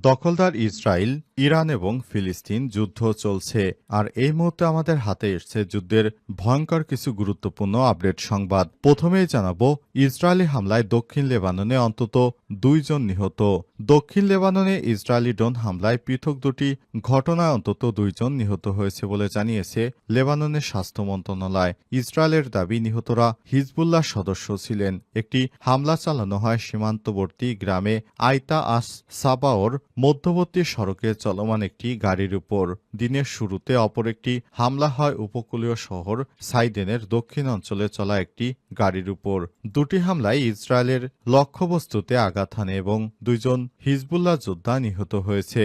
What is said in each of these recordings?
দখলদার Israel, Iran এবং ফিলিস্তিন যুদ্ধ চলছে। আর এই মুহূর্তে আমাদের হাতে এসছে যুদ্ধের ভয়ঙ্কর কিছু গুরুত্বপূর্ণ আপডেট সংবাদ। প্রথমেই জানাবো, ইসরায়েলি হামলায় দক্ষিণ লেবাননে অন্তত 2 জন নিহত। দক্ষিণ লেবাননে ইসরায়েলি ড্রোন হামলায় পৃথক দুটি ঘটনায় অন্তত 2 জন নিহত হয়েছে বলে জানিয়েছে লেবাননের স্বাস্থ্য মন্ত্রণালয়। ইসরায়েলের দাবি, নিহতরা হিজবুল্লাহ সদস্য ছিলেন। একটি হামলা চালানো হয় সীমান্তবর্তী গ্রামে আইতা আস সাবাওর মধ্যবর্তী সড়কে চলমান একটি গাড়ির উপর। দিনের শুরুতে অপর একটি হামলা হয় উপকূলীয় শহর সাইদেনের দক্ষিণ অঞ্চলে চলা একটি গাড়ির উপর। দুটি হামলায় ইসরায়েলের লক্ষ্যবস্তুতে আঘাত হানে এবং 2 জন হিজবুল্লাহ যোদ্ধা নিহত হয়েছে।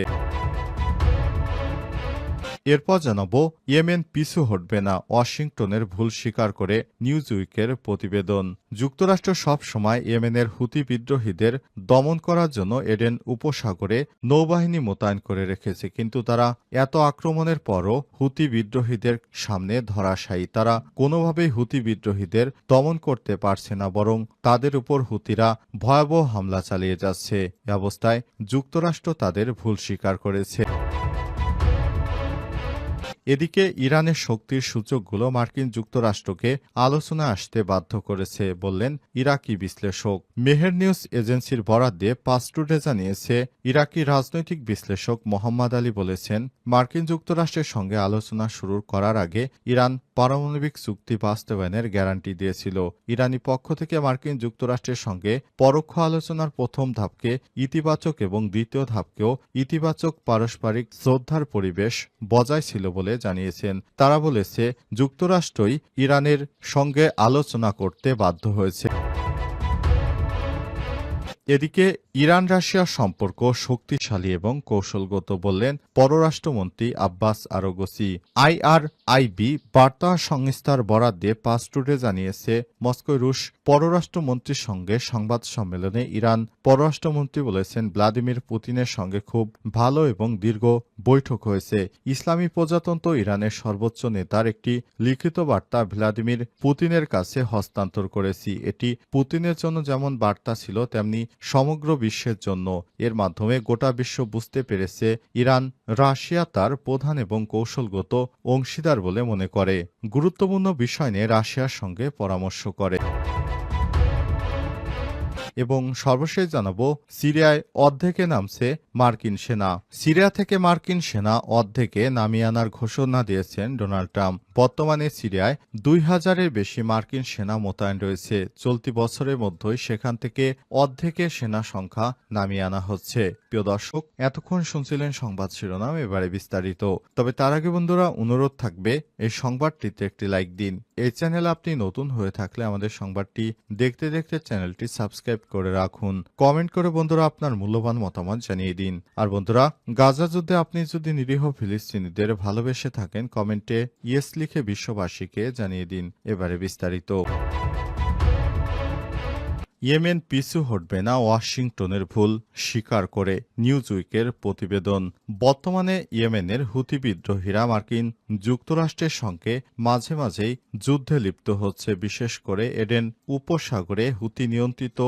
এরপর জানাবো, ইয়েমেন পিছু হটবে না, ওয়াশিংটনের ভুল স্বীকার করে নিউজউইকের প্রতিবেদন। যুক্তরাষ্ট্র সব সময় ইয়েমেনের হুতি বিদ্রোহীদের দমন করার জন্য এডেন উপসাগরে নৌবাহিনী মোতায়েন করে রেখেছে, কিন্তু তারা এত আক্রমণের পরও হুতি বিদ্রোহীদের সামনে ধরাশায়ী। তারা কোনোভাবেই হুতি বিদ্রোহীদের দমন করতে পারছে না, বরং তাদের উপর হুতিরা ভয়াবহ হামলা চালিয়ে যাচ্ছে। এ অবস্থায় যুক্তরাষ্ট্র তাদের ভুল স্বীকার করেছে। এদিকে ইরানের শক্তির সূচকগুলো মার্কিন যুক্তরাষ্ট্রকে আলোচনায় আসতে বাধ্য করেছে বললেন ইরাকি বিশ্লেষক। মেহের নিউজ এজেন্সির বরাত দিয়ে পাঁচ টুডে জানিয়েছে, ইরাকি রাজনৈতিক বিশ্লেষক মোহাম্মদ আলী বলেছেন, মার্কিন যুক্তরাষ্ট্রের সঙ্গে আলোচনা শুরু করার আগে ইরান পারমাণবিক চুক্তি বাস্তবায়নের গ্যারান্টি দিয়েছিল। ইরানি পক্ষ থেকে মার্কিন যুক্তরাষ্ট্রের সঙ্গে পরোক্ষ আলোচনার প্রথম ধাপকে ইতিবাচক এবং দ্বিতীয় ধাপকেও ইতিবাচক পারস্পরিক শ্রদ্ধার পরিবেশ বজায় ছিল বলে জানিয়েছেন। তারা বলেছে, যুক্তরাষ্ট্রই ইরানের সঙ্গে আলোচনা করতে বাধ্য হয়েছে। এদিকে ইরান রাশিয়ার সম্পর্ক শক্তিশালী এবং কৌশলগত বললেন পররাষ্ট্রমন্ত্রী আব্বাস আরগচি। IRIB বার্তা সংস্থার বরাত দিয়ে পাঁচ টুডে জানিয়েছে, মস্কোয় রুশ পররাষ্ট্রমন্ত্রীর সঙ্গে সংবাদ সম্মেলনে ইরান পররাষ্ট্রমন্ত্রী বলেছেন, ভ্লাদিমির পুতিনের সঙ্গে খুব ভালো এবং দীর্ঘ বৈঠক হয়েছে। ইসলামী প্রজাতন্ত্র ইরানের সর্বোচ্চ নেতার একটি লিখিত বার্তা ভ্লাদিমির পুতিনের কাছে হস্তান্তর করেছি। এটি পুতিনের জন্য যেমন বার্তা ছিল, তেমনি সমগ্র বিশ্বের জন্য। এর মাধ্যমে গোটা বিশ্ব বুঝতে পেরেছে ইরান রাশিয়া তার প্রধান এবং কৌশলগত অংশীদার বলে মনে করে। গুরুত্বপূর্ণ বিষয় নিয়ে রাশিয়ার সঙ্গে পরামর্শ করে। এবং সর্বশেষ জানাবো, সিরিয়ায় অর্ধেকে নামছে মার্কিন সেনা। সিরিয়া থেকে মার্কিন সেনা অর্ধেকে নামিয়ে আনার ঘোষণা দিয়েছেন ডোনাল্ড ট্রাম্প। বর্তমানে সিরিয়ায় 2000-এর বেশি মার্কিন সেনা মোতায়েন রয়েছে। চলতি বছরের মধ্যেই সেখান থেকে অর্ধেকের সেনা সংখ্যা নামিয়ে আনা হচ্ছে। প্রিয় দর্শক, এতক্ষণ শুনছিলেন সংবাদ শিরোনাম, এবারে বিস্তারিত। তবে তার আগে বন্ধুরা, অনুরোধ থাকবে এই সংবাদটিতে একটি লাইক দিন। এই চ্যানেলে আপনি নতুন হয়ে থাকলে আমাদের সংবাদটি দেখতে দেখতে চ্যানেলটি সাবস্ক্রাইব করে রাখুন। কমেন্ট করে বন্ধুরা আপনার মূল্যবান মতামত জানিয়ে দিন। আর বন্ধুরা, গাজা যুদ্ধে আপনি যদি নিরীহ ফিলিস্তিনিদের ভালোবেসে থাকেন, কমেন্টে ইয়েস লিখে বিশ্ববাসীকে জানিয়ে দিন। এবারে বিস্তারিত। ইয়েমেন পিছু হটবে না, ওয়াশিংটনের ভুল স্বীকার করে নিউজউইকের প্রতিবেদন। বর্তমানে ইয়েমেনের হুতি বিদ্রোহীরা মার্কিন যুক্তরাষ্ট্রের সঙ্গে মাঝে মাঝেই যুদ্ধে লিপ্ত হচ্ছে। বিশেষ করে এডেন উপসাগরে হুতি নিয়ন্ত্রিত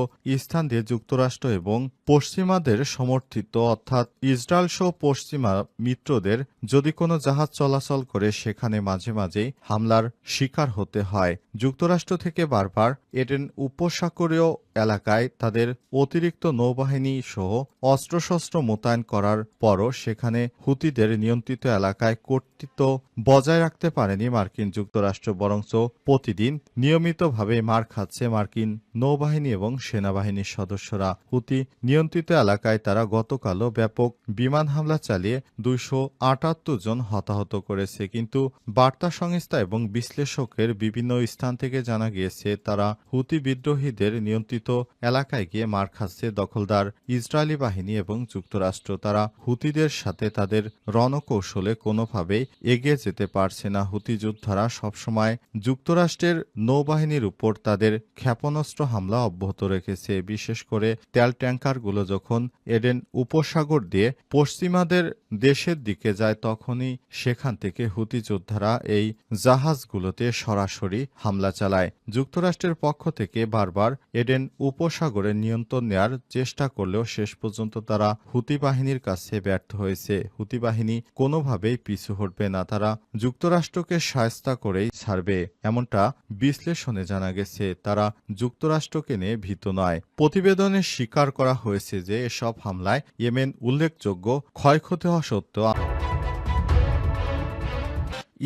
স্থান দিয়ে যুক্তরাষ্ট্র এবং পশ্চিমাদের সমর্থিত অর্থাৎ ইসরায়েল সহ পশ্চিমা মিত্রদের যদি কোনো জাহাজ চলাচল করে, সেখানে মাঝে মাঝেই হামলার শিকার হতে হয়। যুক্তরাষ্ট্র থেকে বারবার এডেন উপসাগরীয় এলাকায় তাদের অতিরিক্ত নৌবাহিনী সহ অস্ত্রশস্ত্র মোতায়েন করার পরও সেখানে হুতিদের নিয়ন্ত্রিত এলাকায় কর্তৃত্ব বজায় রাখতে পারেনি মার্কিন যুক্তরাষ্ট্র, বরঞ্চ প্রতিদিন নিয়মিতভাবে মার খাচ্ছে মার্কিন নৌবাহিনী এবং সেনাবাহিনীর সদস্যরা। হুতি নিয়ন্ত্রিত এলাকায় তারা গতকালও ব্যাপক বিমান হামলা চালিয়ে 278 জন হতাহত করেছে। কিন্তু বার্তা সংস্থা এবং বিশ্লেষকের বিভিন্ন স্থান থেকে জানা গিয়েছে, তারা হুতি বিদ্রোহীদের নিয়ন্ত্রিত এলাকায় গিয়ে মার খাচ্ছে দখলদার ইসরায়েলি বাহিনী এবং যুক্তরাষ্ট্র। তারা হুতিদের সাথে তাদের রণকৌশলে কোনোভাবেই এগিয়ে যেতে পারছে না। হুতি যোদ্ধারা সবসময় যুক্তরাষ্ট্রের নৌবাহিনীর উপর তাদের ক্ষেপণাস্ত্র হামলা অব্যাহত রেখেছে। বিশেষ করে তেল ট্যাংকারগুলো যখন এডেন উপসাগর দিয়ে পশ্চিমাদের দেশের দিকে যায় তখনই সেখান থেকে হুতি যোদ্ধারা এই জাহাজগুলোতে সরাসরি হামলা চালায়। যুক্তরাষ্ট্রের পক্ষ থেকে বারবার এডেন উপসাগরে নিয়ন্ত্রণ নেয়ার চেষ্টা করলেও শেষ পর্যন্ত তারা হুতি বাহিনীর কাছে ব্যর্থ হয়েছে। হুতি বাহিনী কোনোভাবেই পিছু হটবে না, তারা যুক্তরাষ্ট্রকে শায়েস্তা করেই ছাড়বে, এমনটা বিশ্লেষণে জানা গেছে। তারা যুক্তরাষ্ট্রকে নিয়ে ভীত নয়। প্রতিবেদনে স্বীকার করা হয়েছে যে এসব হামলায় ইয়েমেন উল্লেখযোগ্য ক্ষয়ক্ষতি হওয়া সত্ত্বেও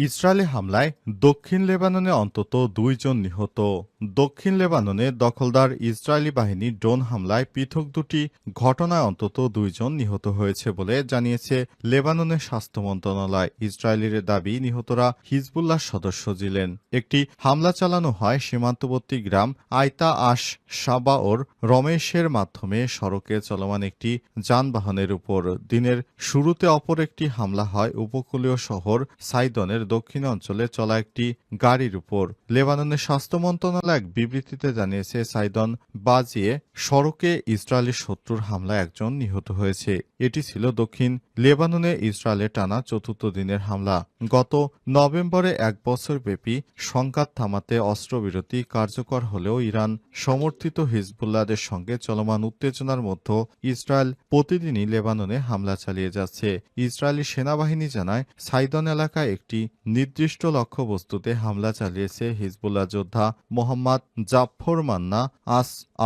ইসরায়েলি হামলায় দক্ষিণ লেবাননে অন্তত ২ জন নিহত। দক্ষিণ লেবাননে দখলদার ইসরায়েলি বাহিনীর ড্রোন হামলায় পৃথক দুটি ঘটনায় অন্তত ২ জন নিহত হয়েছে বলে জানিয়েছে লেবাননের স্বাস্থ্য মন্ত্রণালয়। ইসরায়েলের দাবি নিহতরা হিজবুল্লাহর সদস্য ছিলেন। একটি হামলা চালানো হয় সীমান্তবর্তী গ্রাম আইতা আশ সাবাওর রমেশের মাধ্যমে সড়কে চলমান একটি যানবাহনের উপর। দিনের শুরুতে অপর একটি হামলা হয় উপকূলীয় শহর সাইদনের দক্ষিণ অঞ্চলে চলা একটি গাড়ির উপর। লেবাননের স্বাস্থ্য মন্ত্রণালয় এক বিবৃতিতে জানিয়েছে সাইদন বাজিয়ে সড়কে ইসরায়েলি শত্রুর হামলায় একজন নিহত হয়েছে। এটি ছিল দক্ষিণ লেবাননে ইসরায়েলের টানা চতুর্থ দিনের হামলা। গত নভেম্বরে ১ বছরব্যাপী সংঘাত থামাতে অস্ত্রবিরতি কার্যকর হলেও ইরান সমর্থিত হিজবুল্লাহদের সঙ্গে চলমান উত্তেজনার মধ্যে ইসরায়েল প্রতিদিনই লেবাননে হামলা চালিয়ে যাচ্ছে। ইসরায়েলি সেনাবাহিনী জানায় সাইদন এলাকায় একটি নির্দিষ্ট লক্ষ্যবস্তুতে হামলা চালিয়েছে হিজবুল্লাহ যোদ্ধা মোহাম্মদ জাফর মান্না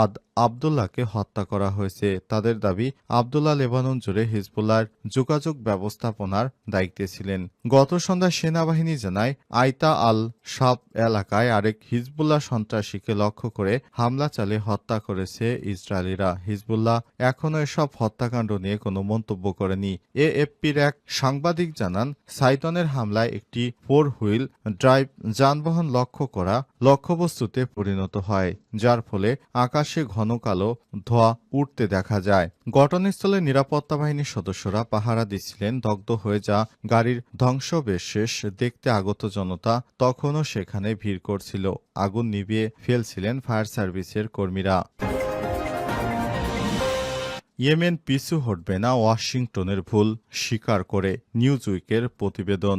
আদ আবদুল্লাহকে হত্যা করা হয়েছে। তাদের দাবি আবদুল্লাহ লেবানন জুড়ে হিজবুল্লাহর যোগাযোগ ব্যবস্থাপনার দায়িত্বে ছিলেন। গত সন্ধ্যায় সেনাবাহিনী জানায় আইতা আল সাব এলাকায় আরেক হিজবুল্লাহ সন্ত্রাসীকে লক্ষ্য করে হামলা চালিয়ে হত্যা করেছে ইসরায়েলিরা। হিজবুল্লাহ এখনও এসব হত্যাকাণ্ড নিয়ে কোনো মন্তব্য করেনি। এএফপির এক সাংবাদিক জানান সাইদনের হামলায় একটি 4 হুইল ড্রাইভ যানবাহন লক্ষ্য করা লক্ষ্যবস্তুতে পরিণত হয়, যার ফলে আকাশে ঘন কালো ধোঁয়া উঠতে দেখা যায়। ঘটনাস্থলে নিরাপত্তা বাহিনীর সদস্যরা পাহারা দিচ্ছিলেন। দগ্ধ হয়ে যা গাড়ির ধ্বংসবিশেষ দেখতে আগত জনতা তখনও সেখানে ভিড় করছিল। আগুন নিভিয়ে ফেলছিলেন ফায়ার সার্ভিসের কর্মীরা। ইয়েমেন পিছু হটবে না, ওয়াশিংটনের ভুল স্বীকার করে নিউজউইকের প্রতিবেদন।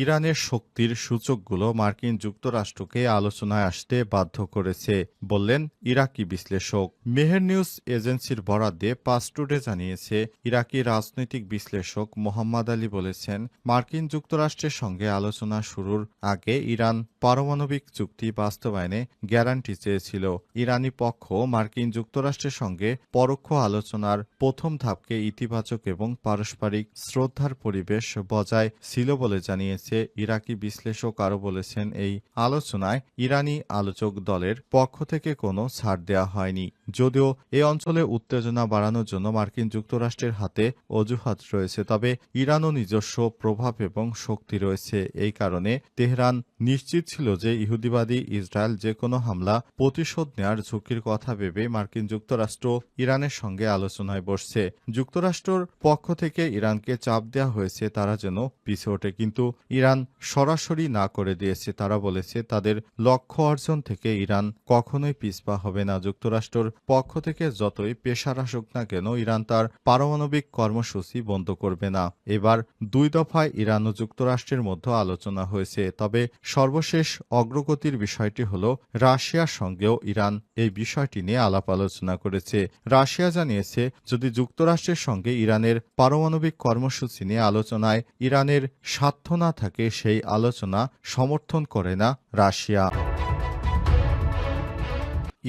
ইরানের শক্তির সূচকগুলো মার্কিন যুক্তরাষ্ট্রকে আলোচনায় আসতে বাধ্য করেছে বললেন ইরাকি বিশ্লেষক। মেহের নিউজ এজেন্সির বরাত দিয়ে পাস টুডে জানিয়েছে, ইরাকি রাজনৈতিক বিশ্লেষক মোহাম্মদ আলী বলেছেন, মার্কিন যুক্তরাষ্ট্রের সঙ্গে আলোচনা শুরুর আগে ইরান পারমাণবিক চুক্তি বাস্তবায়নে গ্যারান্টি চেয়েছিল। ইরানি পক্ষ মার্কিন যুক্তরাষ্ট্রের সঙ্গে পরোক্ষ আলোচনার প্রথম ধাপকে ইতিবাচক এবং পারস্পরিক শ্রদ্ধার পরিবেশ বজায় ছিল বলে জানিয়েছে। ইরাকি বিশ্লেষক আরও বলেছেন, এই আলোচনায় ইরানি আলোচক দলের পক্ষ থেকে কোনো ছাড় দেওয়া হয়নি। যদিও এই অঞ্চলে উত্তেজনা বাড়ানোর জন্য মার্কিন যুক্তরাষ্ট্রের হাতে অজুহাত রয়েছে, তবে ইরানও নিজস্ব প্রভাব এবং শক্তি রয়েছে। এই কারণে তেহরান নিশ্চিত ছিল যে ইহুদিবাদী ইসরায়েল যে কোনো হামলা প্রতিশোধ নেয়ার ঝুঁকির কথা ভেবে মার্কিন যুক্তরাষ্ট্র ইরানের সঙ্গে আলোচনায় বসছে। যুক্তরাষ্ট্রের পক্ষ থেকে ইরানকে চাপ দেওয়া হয়েছে তারা যেন পিছু ওঠে, কিন্তু ইরান সরাসরি না করে দিয়েছে। তারা বলেছে তাদের লক্ষ্য অর্জন থেকে ইরান কখনোই পিছপা হবে না। যুক্তরাষ্ট্রের পক্ষ থেকে যতই প্রেসার আসুক না কেন ইরান তার পারমাণবিক কর্মসূচি বন্ধ করবে না। এবার 2 দফায় ইরান ও যুক্তরাষ্ট্রের মধ্যে আলোচনা হয়েছে, তবে সর্বশেষ অগ্রগতির বিষয়টি হল রাশিয়ার সঙ্গেও ইরান এই বিষয়টি নিয়ে আলাপ আলোচনা করেছে। রাশিয়া জানিয়েছে, যদি যুক্তরাষ্ট্রের সঙ্গে ইরানের পারমাণবিক কর্মসূচি নিয়ে আলোচনায় ইরানের স্বার্থ না থাকে সেই আলোচনা সমর্থন করে না রাশিয়া।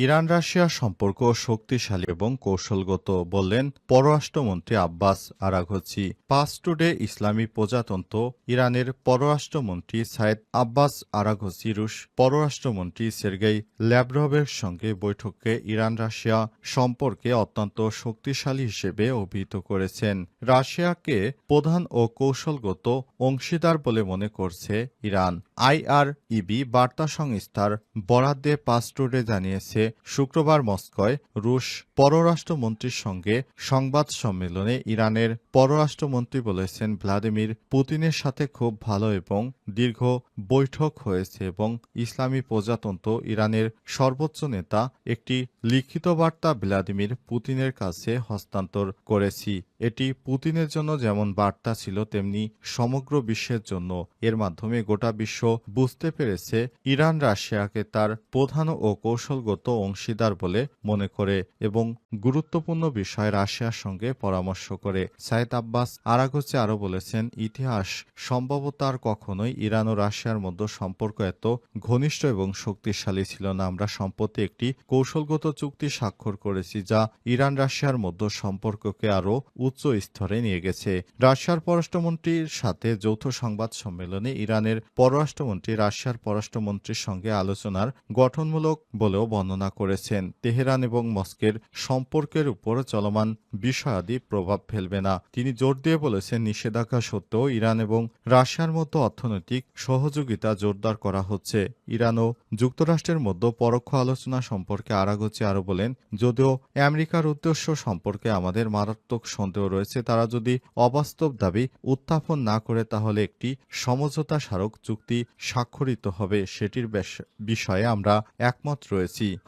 ইরান রাশিয়া সম্পর্ক শক্তিশালী এবং কৌশলগত বললেন পররাষ্ট্রমন্ত্রী আব্বাস আরাঘচি। পাস টুডে ইসলামী প্রজাতন্ত্র ইরানের পররাষ্ট্রমন্ত্রী সাইদ আব্বাস আরাঘচি রুশ পররাষ্ট্রমন্ত্রী সের্গেই ল্যাভরভের সঙ্গে বৈঠকে ইরান রাশিয়া সম্পর্কে অত্যন্ত শক্তিশালী হিসেবে অভিহিত করেছেন। রাশিয়াকে প্রধান ও কৌশলগত অংশীদার বলে মনে করছে ইরান। আইআরইবি বার্তা সংস্থার বরাদ্দে পাসটুডে জানিয়েছে, শুক্রবার মস্কোয় রুশ পররাষ্ট্রমন্ত্রীর সঙ্গে সংবাদ সম্মেলনে ইরানের পররাষ্ট্রমন্ত্রী বলেছেন, ভ্লাদিমির পুতিনের সাথে খুব ভালো এবং দীর্ঘ বৈঠক হয়েছে এবং ইসলামী প্রজাতন্ত্র ইরানের সর্বোচ্চ নেতা একটি লিখিত বার্তা ভ্লাদিমির পুতিনের কাছে হস্তান্তর করেছি। এটি পুতিনের জন্য যেমন বার্তা ছিল তেমনি সমগ্র বিশ্বের জন্য। এর মাধ্যমে গোটা বিশ্ব বুঝতে পেরেছে ইরান রাশিয়াকে তার প্রধান ও কৌশলগত অংশীদার বলে মনে করে এবং গুরুত্বপূর্ণ বিষয়ে রাশিয়ার সঙ্গে পরামর্শ করে। সাইদ আব্বাস আরাঘচি আরও বলেছেন, ইতিহাস সম্ভবত আর কখনোই ইরান ও রাশিয়ার মধ্যে সম্পর্ক এত ঘনিষ্ঠ এবং শক্তিশালী ছিল না। আমরা সম্প্রতি একটি কৌশলগত চুক্তি স্বাক্ষর করেছি যা ইরান রাশিয়ার মধ্যে সম্পর্ককে আরও উচ্চ স্তরে নিয়ে গেছে। রাশিয়ার পররাষ্ট্রমন্ত্রীর সাথে যৌথ সংবাদ সম্মেলনে ইরানের পররাষ্ট্রমন্ত্রী রাশিয়ার পররাষ্ট্রমন্ত্রীর সঙ্গে আলোচনার গঠনমূলক বলেও বর্ণনা করেছেন। তেহরান এবং মস্কোর সম্পর্কের উপর চলমান বিষয়াদি প্রভাব ফেলবে না। তিনি জোর দিয়ে বলেছেন, নিষেধাজ্ঞা সত্ত্বেও ইরান এবং রাশিয়ার মধ্যে অর্থনৈতিক সহযোগিতা জোরদার করা হচ্ছে। ইরান ও যুক্তরাষ্ট্রের মধ্যে পরোক্ষ আলোচনা সম্পর্কে আরাঘচি আরও বলেন, যদিও আমেরিকার উদ্দেশ্য সম্পর্কে আমাদের মারাত্মক সন্দেহ রয়েছে, তারা যদি অবাস্তব দাবি উত্থাপন না করে তাহলে একটি সমঝোতা স্মারক চুক্তি স্বাক্ষরিত হবে, সেটির বিষয়ে আমরা একমত রয়েছি।